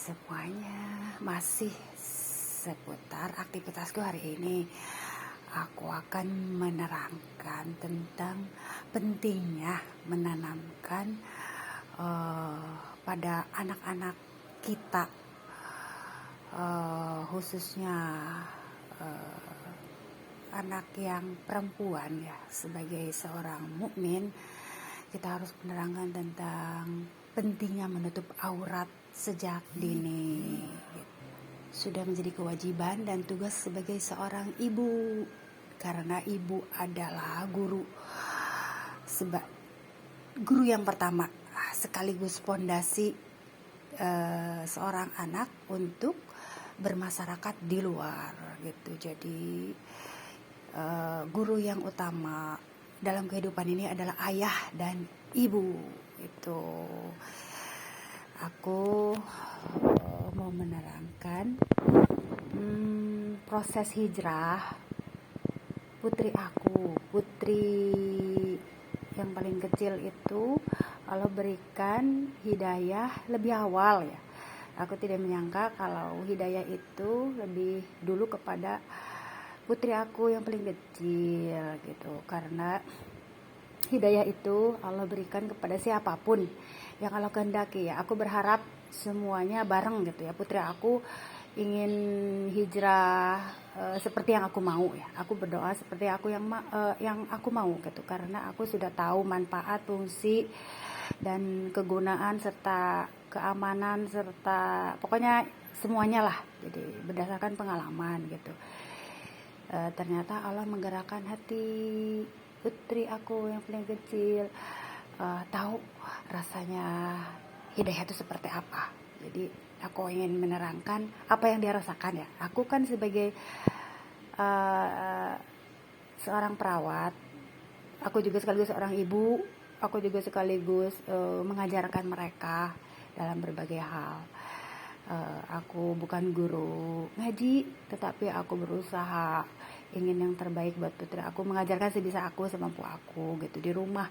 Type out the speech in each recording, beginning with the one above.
Semuanya masih seputar aktivitasku hari ini. Aku akan menerangkan tentang pentingnya menanamkan pada anak-anak kita, khususnya anak yang perempuan ya. Sebagai seorang mukmin, kita harus menerangkan tentang pentingnya menutup aurat sejak dini. Sudah menjadi kewajiban dan tugas sebagai seorang ibu, karena ibu adalah guru yang pertama sekaligus fondasi seorang anak untuk bermasyarakat di luar gitu. Jadi guru yang utama dalam kehidupan ini adalah ayah dan ibu. Itu aku mau menerangkan proses hijrah putri yang paling kecil itu. Allah berikan hidayah lebih awal ya. Aku tidak menyangka kalau hidayah itu lebih dulu kepada putri aku yang paling kecil gitu, karena hidayah itu Allah berikan kepada siapapun yang Allah kehendaki ya. Aku berharap semuanya bareng gitu ya. Putri aku ingin hijrah seperti yang aku mau ya. Aku berdoa seperti aku yang aku mau gitu, karena aku sudah tahu manfaat, fungsi dan kegunaan serta keamanan serta pokoknya semuanya lah. Jadi berdasarkan pengalaman gitu. Ternyata Allah menggerakkan hati putri aku yang paling kecil, tahu rasanya hidayah itu seperti apa. Jadi aku ingin menerangkan apa yang dia rasakan ya. Aku kan sebagai seorang perawat, aku juga sekaligus seorang ibu, aku juga sekaligus mengajarkan mereka dalam berbagai hal. Aku bukan guru ngaji, tetapi aku berusaha ingin yang terbaik buat putri aku, mengajarkan sebisa aku, semampu aku gitu di rumah.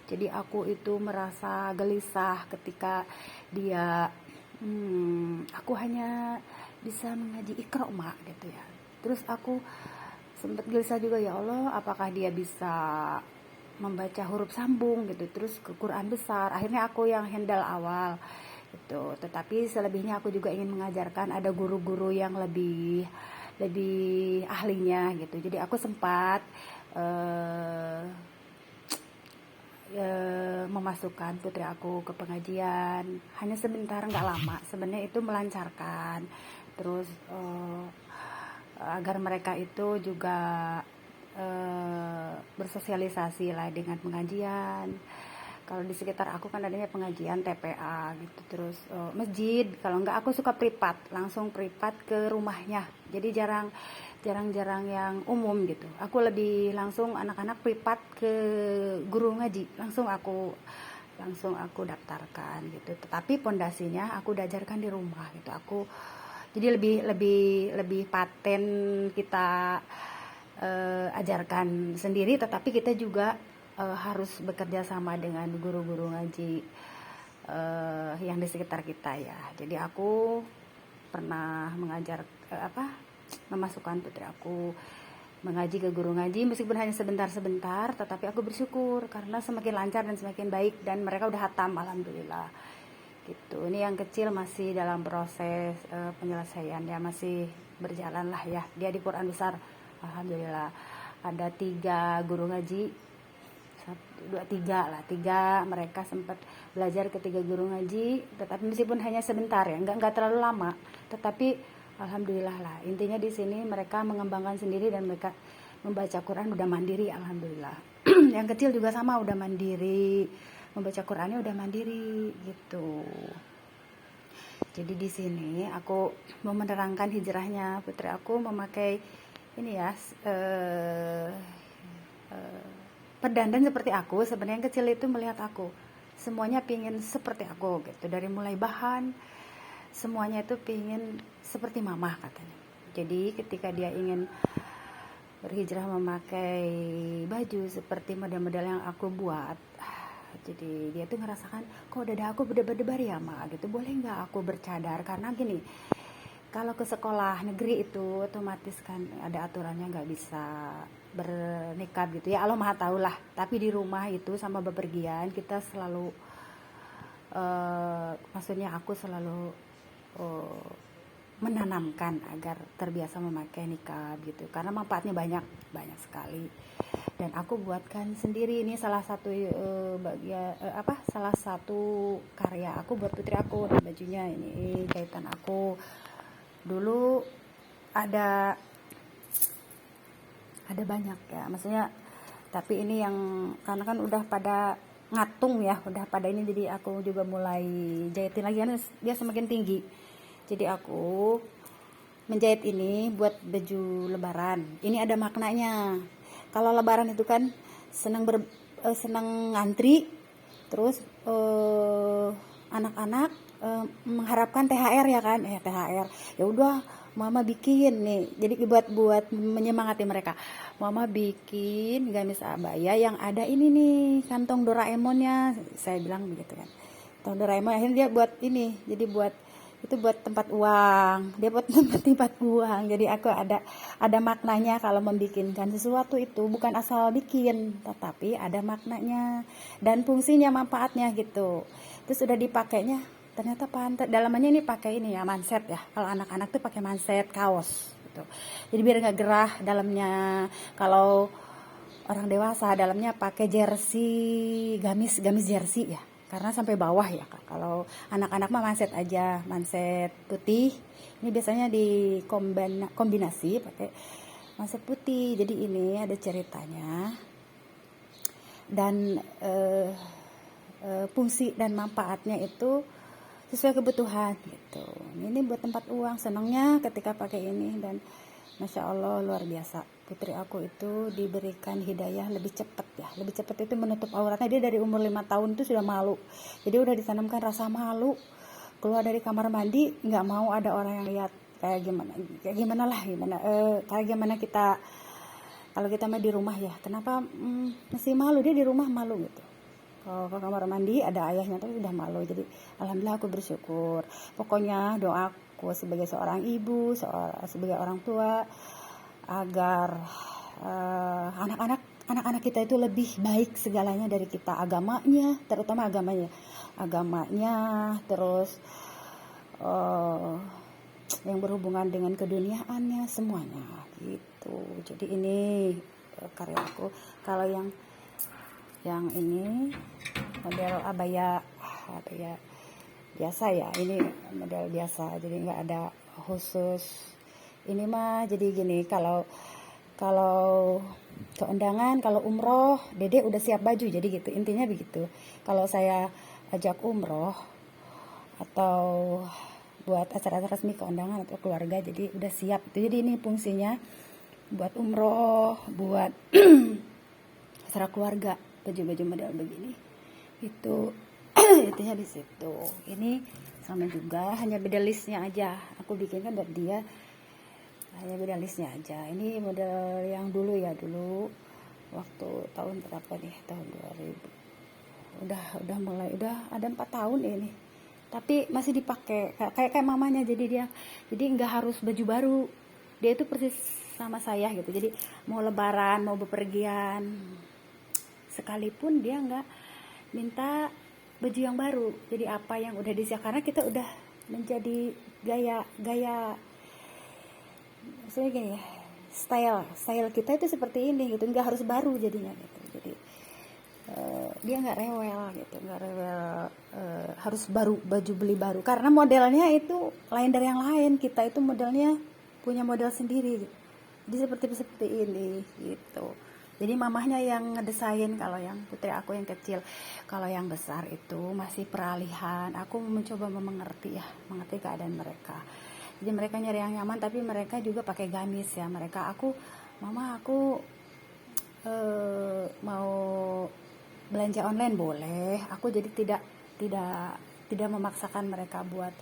Jadi aku itu merasa gelisah ketika dia aku hanya bisa mengaji Iqra mak gitu ya. Terus aku sempat gelisah juga, ya Allah, apakah dia bisa membaca huruf sambung gitu, terus ke Quran besar. Akhirnya aku yang handle awal gitu. Tetapi selebihnya aku juga ingin mengajarkan, ada guru-guru yang lebih ahlinya gitu. Jadi aku sempat memasukkan putri aku ke pengajian hanya sebentar, nggak lama. Sebenarnya itu melancarkan terus agar mereka itu juga bersosialisasi lah dengan pengajian. Kalau di sekitar aku kan adanya pengajian TPA gitu, terus masjid. Kalau enggak aku suka privat, langsung privat ke rumahnya. Jadi jarang yang umum gitu. Aku lebih langsung anak-anak privat ke guru ngaji, langsung aku daftarkan gitu. Tetapi pondasinya aku ajarkan di rumah gitu. Aku jadi lebih paten kita ajarkan sendiri, tetapi kita juga harus bekerja sama dengan guru-guru ngaji yang di sekitar kita ya. Jadi aku pernah mengajar memasukkan putri aku mengaji ke guru ngaji, meskipun hanya sebentar, tetapi aku bersyukur karena semakin lancar dan semakin baik, dan mereka udah hatam alhamdulillah gitu. Ini yang kecil masih dalam proses penyelesaian ya, masih berjalan lah ya. Dia di Quran besar alhamdulillah. Ada 3 guru ngaji, 3 mereka sempat belajar ke 3 guru ngaji, tetapi meskipun hanya sebentar ya, nggak terlalu lama, tetapi alhamdulillah lah. Intinya di sini mereka mengembangkan sendiri dan mereka membaca Quran udah mandiri alhamdulillah. Yang kecil juga sama, udah mandiri, membaca Qurannya udah mandiri gitu. Jadi di sini aku mau menerangkan hijrahnya putri aku memakai ini ya, pedandan seperti aku. Sebenarnya yang kecil itu melihat aku, semuanya pingin seperti aku gitu. Dari mulai bahan, semuanya itu pingin seperti mama katanya. Jadi ketika dia ingin berhijrah memakai baju seperti model-model yang aku buat, Jadi dia tuh ngerasakan kok dada aku berdebar-debar ya Ma gitu, boleh nggak aku bercadar, karena gini, kalau ke sekolah negeri itu otomatis kan ada aturannya nggak bisa bernikah gitu ya, Allah maha tahu lah. Tapi di rumah itu sama bepergian kita selalu maksudnya aku selalu eh, menanamkan agar terbiasa memakai nikah gitu, karena manfaatnya banyak banyak sekali. Dan aku buatkan sendiri, ini salah satu bagian salah satu karya aku buat putri aku. Nah, bajunya ini jahitan aku dulu ada banyak ya, maksudnya, tapi ini yang karena kan udah pada ngatung ya, udah pada ini, jadi aku juga mulai jahitin lagi karena dia semakin tinggi. Jadi aku menjahit ini buat baju lebaran. Ini ada maknanya. Kalau lebaran itu kan senang ngantri, terus anak-anak mengharapkan THR ya kan, THR. Ya udah, Mama bikin nih. Jadi buat menyemangati mereka. Mama bikin gamis abaya yang ada ini nih, kantong Doraemonnya. Saya bilang begitu kan. Kantong Doraemon, akhirnya dia buat ini. Jadi buat itu buat tempat uang, dia buat tempat uang. Jadi aku ada maknanya kalau membikinkan sesuatu itu, bukan asal bikin, tetapi ada maknanya dan fungsinya, manfaatnya gitu. Terus udah dipakainya ternyata pantat, dalamannya ini pakai ini ya, manset ya. Kalau anak-anak tuh pakai manset kaos gitu, jadi biar nggak gerah dalamnya. Kalau orang dewasa dalamnya pakai jersey, gamis jersey ya, karena sampai bawah ya Kak. Kalau anak-anak mah manset aja, manset putih. Ini biasanya kombinasi pakai manset putih. Jadi ini ada ceritanya dan fungsi dan manfaatnya itu sesuai kebutuhan gitu. Ini buat tempat uang, senangnya ketika pakai ini. Dan Masya Allah luar biasa, putri aku itu diberikan hidayah lebih cepat ya. Lebih cepat itu menutup auratnya. Dia dari umur 5 tahun itu sudah malu. Jadi udah ditanamkan rasa malu. Keluar dari kamar mandi nggak mau ada orang yang lihat, kayak gimana kayak gimana kita kalau kita mah di rumah ya. Kenapa masih malu, dia di rumah malu gitu. Kalau ke kamar mandi ada ayahnya tapi udah malu. Jadi alhamdulillah aku bersyukur. Pokoknya doaku sebagai seorang ibu, sebagai orang tua, agar anak-anak kita itu lebih baik segalanya dari kita, agamanya, terutama agamanya, terus yang berhubungan dengan keduniaannya, semuanya gitu. Jadi ini karya aku. Kalau yang ini model abaya biasa ya, ini model biasa, jadi nggak ada khusus. Ini mah jadi gini, kalau ke undangan, kalau umroh, Dede udah siap baju, jadi gitu, intinya begitu. Kalau saya ajak umroh atau buat acara-acara resmi ke undangan atau keluarga, jadi udah siap. Jadi ini fungsinya buat umroh, buat acara keluarga, baju-baju model begini itu. Intinya di situ. Ini sama juga, hanya beda listnya aja. Aku bikinkan buat dia, hanya beda listnya aja. Ini model yang dulu waktu tahun berapa nih, tahun 2000. Udah mulai, udah ada 4 tahun ini. Tapi masih dipakai kayak mamanya. Jadi nggak harus baju baru. Dia itu persis sama saya gitu. Jadi mau lebaran, mau bepergian, sekalipun dia nggak minta baju yang baru. Jadi apa yang udah disiap, karena kita udah menjadi gaya maksudnya gini ya, style kita itu seperti ini gitu, nggak harus baru jadinya gitu. Jadi dia nggak rewel gitu, harus baju beli baru, karena modelnya itu lain dari yang lain. Kita itu modelnya punya model sendiri gitu. Jadi seperti ini gitu. Jadi mamahnya yang ngedesain kalau yang putri aku yang kecil. Kalau yang besar itu masih peralihan. Aku mencoba mengerti keadaan mereka. Jadi mereka nyari yang nyaman, tapi mereka juga pakai gamis ya. Mama aku mau belanja online boleh. Aku jadi tidak memaksakan mereka buat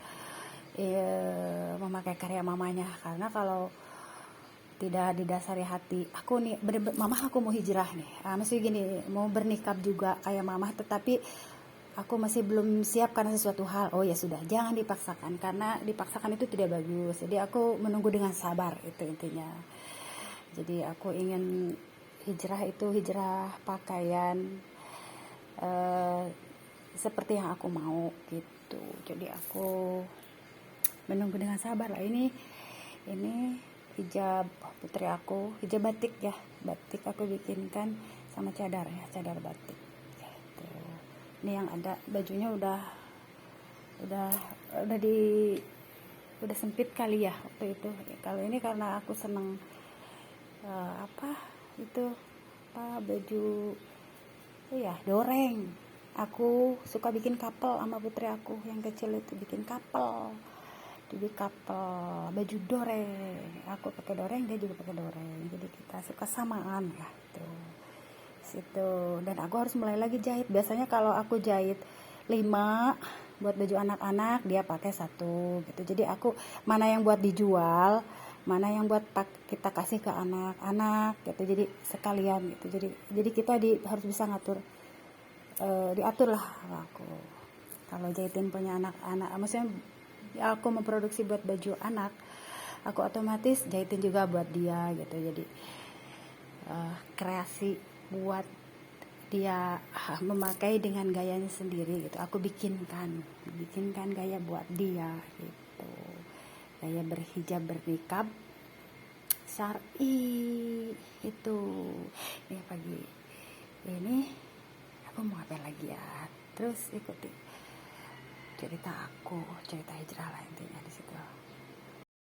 memakai karya mamanya, karena kalau tidak didasari hati. Aku nih mamah aku mau hijrah nih, maksudnya gini, mau bernikah juga kayak mamah, tetapi aku masih belum siap karena sesuatu hal. Oh ya sudah, jangan dipaksakan, karena dipaksakan itu tidak bagus. Jadi aku menunggu dengan sabar, itu intinya. Jadi aku ingin hijrah itu hijrah pakaian seperti yang aku mau gitu. Jadi aku menunggu dengan sabar lah. Ini hijab putri aku, hijab batik ya, batik aku bikinkan sama cadar ya, cadar batik gitu. Ini yang ada bajunya udah sempit kali ya waktu itu. Kalau ini karena aku seneng baju ya doreng. Aku suka bikin couple sama putri aku yang kecil itu, bikin couple baju doreng. Aku pakai doreng, dia juga pakai doreng, jadi kita suka samaan ya tuh situ. Dan aku harus mulai lagi jahit. Biasanya kalau aku jahit 5 buat baju anak-anak, dia pakai 1 gitu. Jadi aku mana yang buat dijual, mana yang buat kita kasih ke anak-anak gitu. Jadi sekalian gitu. Jadi kita harus bisa ngatur, diatur lah aku. Kalau jahitin punya anak-anak, maksudnya aku memproduksi buat baju anak, aku otomatis jahitin juga buat dia gitu. Jadi kreasi buat dia memakai dengan gayanya sendiri gitu. Aku bikinkan gaya buat dia gitu, gaya berhijab bernikab syar'i itu. Ini pagi ini aku mau ngapain lagi ya, terus ikuti cerita hijrah lah intinya di situ.